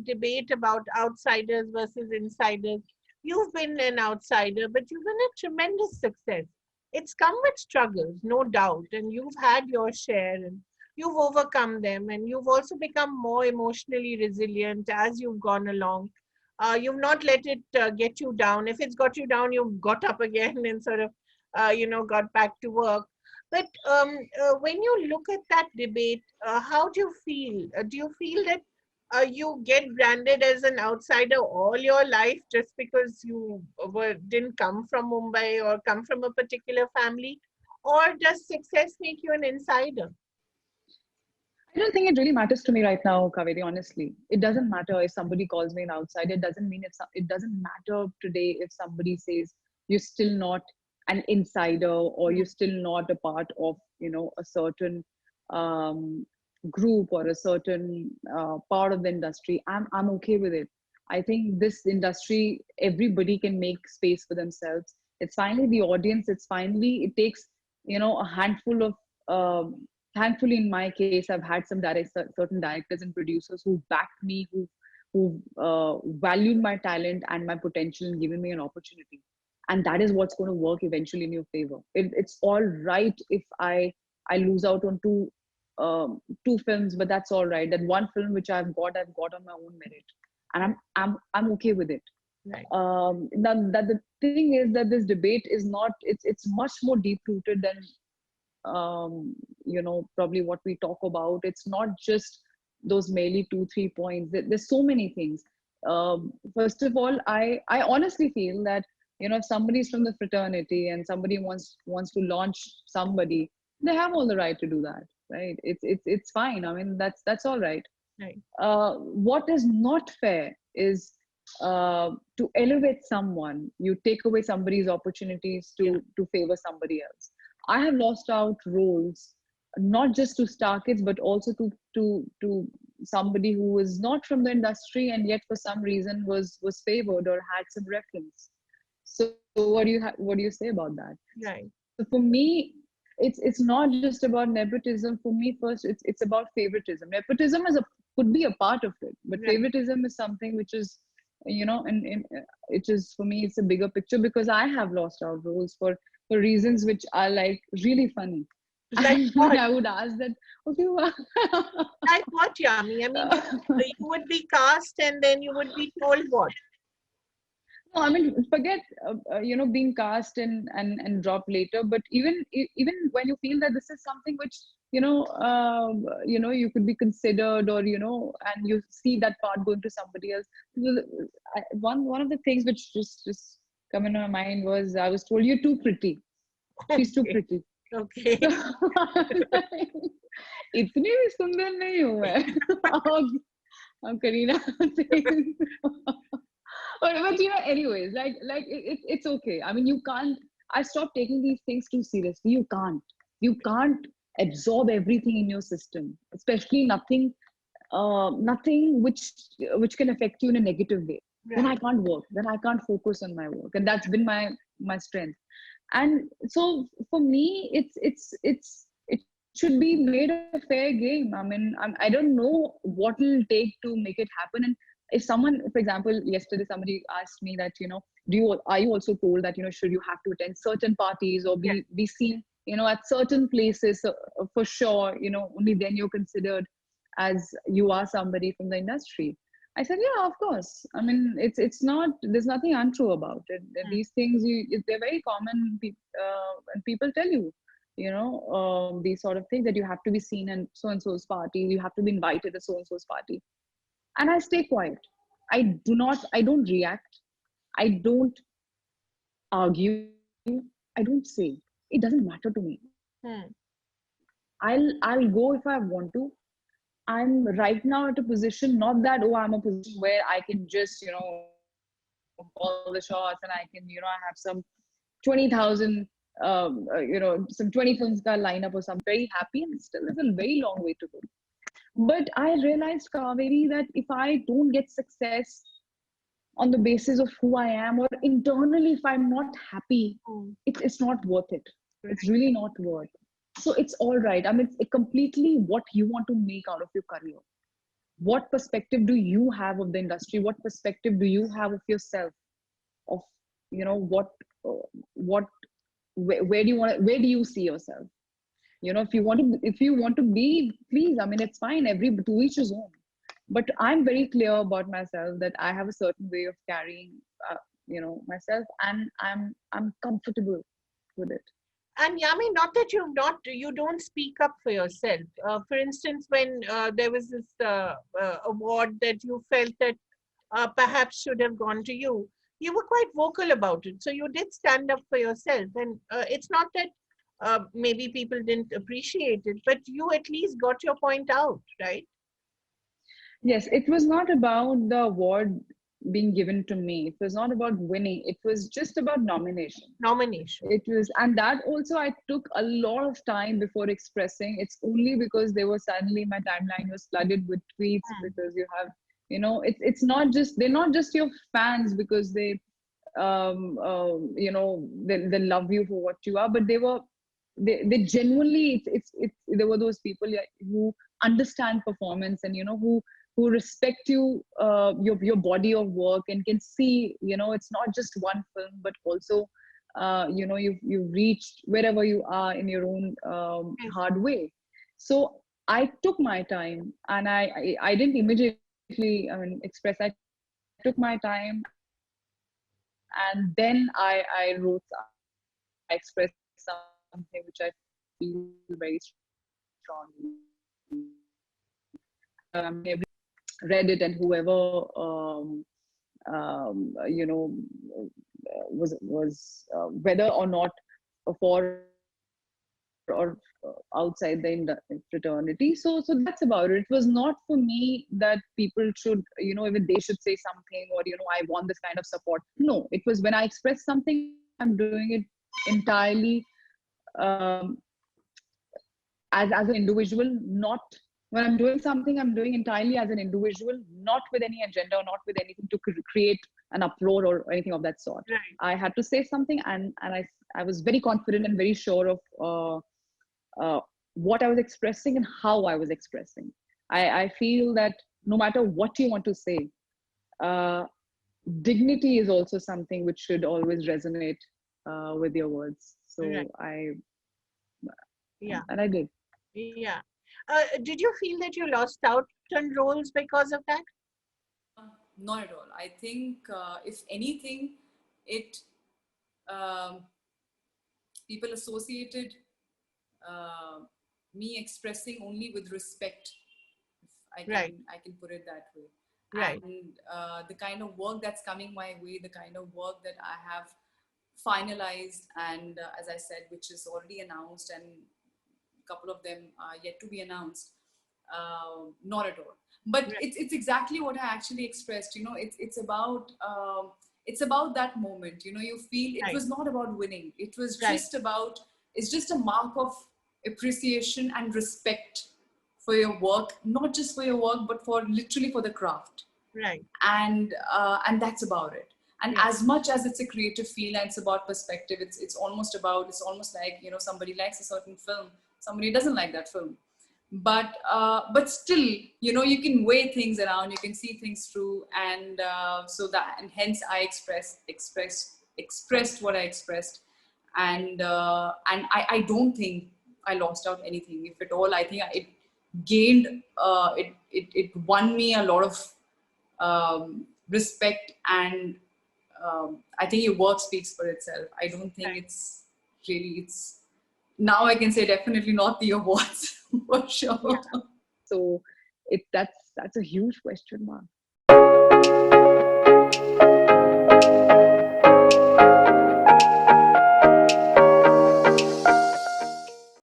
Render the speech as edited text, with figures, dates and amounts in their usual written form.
debate about outsiders versus insiders. You've been an outsider, but you've been a tremendous success. It's come with struggles, no doubt, and you've had your share and you've overcome them, and you've also become more emotionally resilient as you've gone along. You've not let it get you down. If it's got you down, you've got up again and sort of, got back to work. But when you look at that debate, how do you feel? Do you feel that you get branded as an outsider all your life just because you didn't come from Mumbai or come from a particular family? Or does success make you an insider? I don't think it really matters to me right now, Kaveri, honestly. It doesn't matter if somebody calls me an outsider. It doesn't mean it doesn't matter today if somebody says you're still not an insider or you're still not a part of, a certain um, group or a certain part of the industry. I'm okay with it. I think this industry, everybody can make space for themselves. It's finally the audience. It takes, a handful of, thankfully in my case, I've had certain directors and producers who backed me, who valued my talent and my potential and given me an opportunity. And that is what's going to work eventually in your favor. It's all right if I lose out on two films, but that's all right. That one film which I've got on my own merit, and I'm okay with it. Right. That the thing is that this debate is not. It's much more deep rooted than probably what we talk about. It's not just those merely 2-3 points. There's so many things. First of all, I honestly feel that if somebody's from the fraternity and somebody wants to launch somebody, they have all the right to do that, right? It's fine. I mean, that's all right. Right. What is not fair is to elevate someone. You take away somebody's opportunities to favor somebody else. I have lost out roles, not just to star kids, but also to somebody who was not from the industry and yet for some reason was favored or had some reference. So what do you say about that? Right. So for me, it's not just about nepotism. For me, first it's about favoritism. Nepotism could be a part of it, but Right. favoritism is something which is, and it is, for me, it's a bigger picture because I have lost out roles for reasons which are like really funny. Like And what? I would ask that, okay, well, Like what, Yami? I mean, you would be cast and then you would be told what? no, I mean, forget being cast and dropped later. But even when you feel that this is something which you could be considered, or and you see that part going to somebody else. One of the things which just come into my mind was I was told, you're too pretty. She's too Okay. pretty. Okay. इतनी भी सुंदर नहीं हूँ मैं. I'm Kareena saying. But anyways, like it's okay. I mean, you can't. I stopped taking these things too seriously. You can't absorb everything in your system, especially nothing which can affect you in a negative way. Then I Right. can't work. Then I can't focus on my work, and that's been my strength. And so for me, it should be made a fair game. I mean, I don't know what it'll take to make it happen. And if someone, for example, yesterday somebody asked me that, are you also told that, should you have to attend certain parties or Yeah. be seen, at certain places, for sure, only then you're considered as you are somebody from the industry. I said, yeah, of course. I mean, it's not. There's nothing untrue about it. These things, they're very common. And people tell you, these sort of things, that you have to be seen in so and so's party. You have to be invited to so and so's party. And I stay quiet. I don't react. I don't argue. I don't say. It doesn't matter to me. Hmm. I'll go if I want to. I'm right now at a position, not that, oh, I'm a position where I can just, call the shots and I can, I have some 20,000, some 20 films ka lineup or something. Very happy, and still there's a very long way to go. But I realized, Kaveri, that if I don't get success on the basis of who I am, or internally, if I'm not happy, it's not worth it. It's really not worth. So it's all right. I mean, it's completely what you want to make out of your career. what perspective do you have of the industry? What perspective do you have of yourself? Of, you know, what where do you want, where do you see yourself? You know, if you want to be, please, I mean, it's fine, every to each his own. But I'm very clear about myself that I have a certain way of carrying you know, myself, and I'm comfortable with it. And Yami, not that you don't speak up for yourself. For instance, when there was this award that you felt that perhaps should have gone to you, you were quite vocal about it. So you did stand up for yourself. And it's not that maybe people didn't appreciate it, but you at least got your point out, right? Yes, it was not about the award being given to me. It was not about winning. It was just about nomination. Nomination. It was, and that also I took a lot of time before expressing. It's only because they were suddenly, my timeline was flooded with tweets, Hmm. because you have, you know, it's not just, they're not just your fans because they you know, they love you for what you are, but they genuinely, it's there were those people, yeah, who understand performance, and you know, who respect you, your body of work, and can see, you know, it's not just one film, but also you know, you've reached wherever you are in your own Yes. hard way. So I took my time, and I didn't immediately, I mean, express. I took my time, and then I wrote, I expressed something which I feel very strongly. And read it, and whoever you know, was whether or not for or outside the fraternity. So that's about it. It was not for me that people should, you know, even they should say something, or you know, I want this kind of support. No, it was when I express something, I'm doing it entirely um, as an individual. Not when I'm doing something, I'm doing entirely as an individual, not with any agenda, or not with anything to create an uproar or anything of that sort. Right. I had to say something, and I was very confident and very sure of uh, what I was expressing and how I was expressing. I feel that no matter what you want to say, uh, dignity is also something which should always resonate with your words. So Right. Yeah. and I did. Yeah. Did you feel that you lost out on roles because of that? Not at all. I think, if anything, it um, people associated uh, me expressing only with respect, if Right. I can put it that way. Right. And the kind of work that's coming my way, the kind of work that I have finalized, and as I said, which is already announced, and a couple of them are yet to be announced. Not at all. But Right. it's exactly what I actually expressed. You know, it's about that moment. You know, you feel it Right. was not about winning. It was Right. just about, it's just a mark of appreciation and respect for your work, not just for your work, but for literally for the craft. Right. And that's about it. And Yeah. as much as it's a creative field and it's about perspective, it's almost like, you know, somebody likes a certain film, somebody doesn't like that film, but still, you know, you can weigh things around, you can see things through, and hence I expressed what I expressed. And I don't think I lost out anything. If at all, I think it gained, it won me a lot of respect, and I think your work speaks for itself. I don't think Right. it's now I can say definitely not the awards for Yeah. sure. So that's a huge question mark.